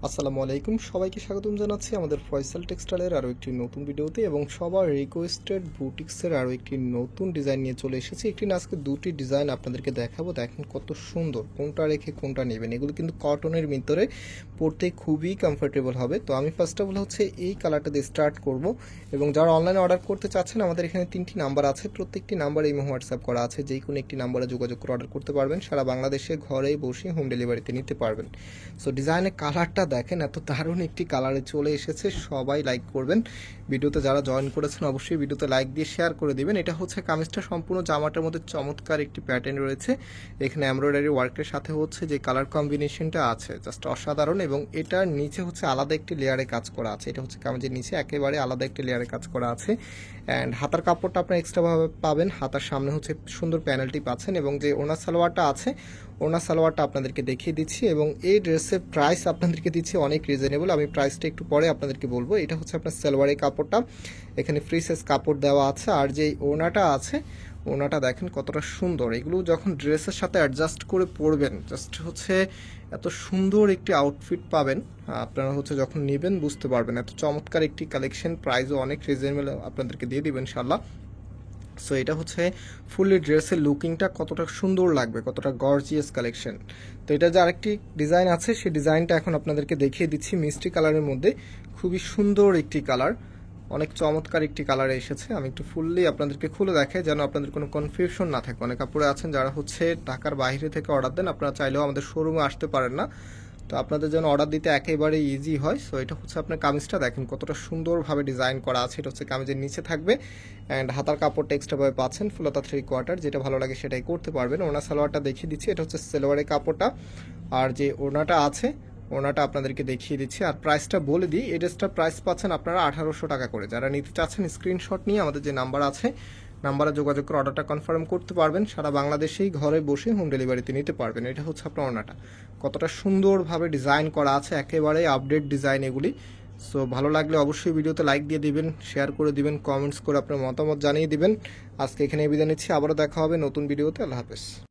আসসালামু আলাইকুম, সবাইকে স্বাগতম জানাচ্ছি আমাদের ফয়সাল টেক্সটাইলের আরও একটি নতুন ভিডিওতে এবং সবার রিকোয়েস্টেড বুটিক্সের আরও একটি নতুন ডিজাইন নিয়ে চলে এসেছি। একটি না আজকে দুটি ডিজাইন আপনাদেরকে দেখাবো। দেখেন কত সুন্দর, কোনটা রেখে কোনটা নেবেন। এগুলো কিন্তু কটনের ভিতরে পরতে খুবই কমফোর্টেবল হবে। তো আমি ফার্স্ট অফ অল হচ্ছে এই কালারটা দিয়ে স্টার্ট করব এবং যারা অনলাইনে অর্ডার করতে চাচ্ছেন আমাদের এখানে 3টি নাম্বার আছে, প্রত্যেকটি নাম্বারে ইমো হোয়াটসঅ্যাপ করা আছে। যে কোনো একটি নাম্বারে যোগাযোগ করে অর্ডার করতে পারবেন, সারা বাংলাদেশে ঘরে বসে হোম ডেলিভারিতে নিতে পারবেন। সো ডিজাইনের কালারটা দেখেন, এত দারুণ একটি কালারে চলে এসেছে। সবাই লাইক করবেন। ভিডিওতে যারা জয়েন করেছেন অবশ্যই ভিডিওতে লাইক দিয়ে শেয়ার করে দিবেন। এটা হচ্ছে কামিজটা সম্পূর্ণ জামাটার মধ্যে চমৎকার একটি প্যাটার্ন রয়েছে। এখানে এমব্রয়ডারি ওয়ার্কের সাথে হচ্ছে যে কালার কম্বিনেশনটা আছে জাস্ট অসাধারণ, এবং এটার নিচে হচ্ছে আলাদা একটি লেয়ারে কাজ করা আছে। এটা হচ্ছে কামিজের নিচে একেবারে আলাদা একটি লেয়ারে কাজ করা আছে। অ্যান্ড হাতার কাপড়টা আপনার এক্সট্রাভাবে পাবেন। হাতার সামনে হচ্ছে সুন্দর প্যানেলটি পাচ্ছেন, এবং যে ওনা সালোয়ারটা আছে ওনা সালোয়ারটা আপনাদেরকে দেখিয়ে দিচ্ছি। এবং এই ড্রেসের প্রাইস আপনাদেরকে দিচ্ছি অনেক রিজনেবল। আমি প্রাইসটা একটু পরে আপনাদেরকে বলবো। এটা হচ্ছে আপনার সালোয়ারের কাপড়টা, এখানে ফ্রি সাইজ কাপড় দেওয়া আছে। আর যে ওনাটা আছে ওনাটা দেখেন কতটা সুন্দর। এগুলো যখন ড্রেসের সাথে অ্যাডজাস্ট করে পরবেন জাস্ট হচ্ছে এত সুন্দর একটি আউটফিট পাবেন। আপনারা হচ্ছে যখন নেবেন বুঝতে পারবেন এত চমৎকার একটি কালেকশন। প্রাইসও অনেক রিজনেবল আপনাদেরকে দিয়ে দিবেন ইনশাল্লাহ। সো এটা হচ্ছে ফুললি ড্রেসের লুকিংটা কতটা সুন্দর লাগবে, কতটা গর্জিয়াস কালেকশন। তো এটা যে আরেকটি ডিজাইন আছে সেই ডিজাইনটা এখন আপনাদেরকে দেখিয়ে দিচ্ছি। মিষ্টি কালারের মধ্যে খুবই সুন্দর একটি কালার, অনেক চমৎকার একটি কালারে এসেছে। আমি একটু ফুললি আপনাদেরকে খুলে দেখাই যেন আপনাদের কোনো কনফিউশন না থাকে। অনেক কাপড়ে আছেন যারা হচ্ছে ঢাকার বাইরে থেকে অর্ডার দেন, আপনারা চাইলেও আমাদের শোরুমে আসতে পারেন না। তো আপনাদের জন্য অর্ডার দিতে একেবারে ইজি হয়। সো এটা হচ্ছে আপনার কামিজটা দেখেন কতটা সুন্দরভাবে ডিজাইন করা আছে। এটা হচ্ছে কামিজের নিচে থাকবে অ্যান্ড হাতার কাপড়টা এক্সট্রাভাবে পাচ্ছেন ফুলতা 3/4। যেটা ভালো লাগে সেটাই করতে পারবেন। ওনা সালোয়ারটা দেখিয়ে দিচ্ছি, এটা হচ্ছে সালোয়ারের কাপড়টা। আর যে ওনাটা আছে ওনাটা আপনাদেরকে দেখিয়ে দিচ্ছি। আর প্রাইসটা বলে দিই, এই ড্রেসটার প্রাইস পাচ্ছেন আপনারা 1800 টাকা করে। যারা নিতে চাচ্ছেন স্ক্রিনশট নিয়ে আমাদের যে নাম্বার আছে নাম্বারে যোগাযোগ করে অর্ডারটা কনফার্ম করতে পারবেন। সারা বাংলাদেশেই ঘরে বসে হোম ডেলিভারিতে নিতে পারবেন। এটা হচ্ছে আপনার ওনাটা, কতটা সুন্দরভাবে ডিজাইন করা আছে, একেবারে আপডেট ডিজাইন এগুলি। সো ভালো লাগলে অবশ্যই ভিডিওতে লাইক দিয়ে দিবেন, শেয়ার করে দিবেন, কমেন্টস করে আপনার মতামত জানিয়ে দিবেন। আজকে এখানে বিদায় নিচ্ছি, আবারও দেখা হবে নতুন ভিডিওতে। আল্লাহ হাফেজ।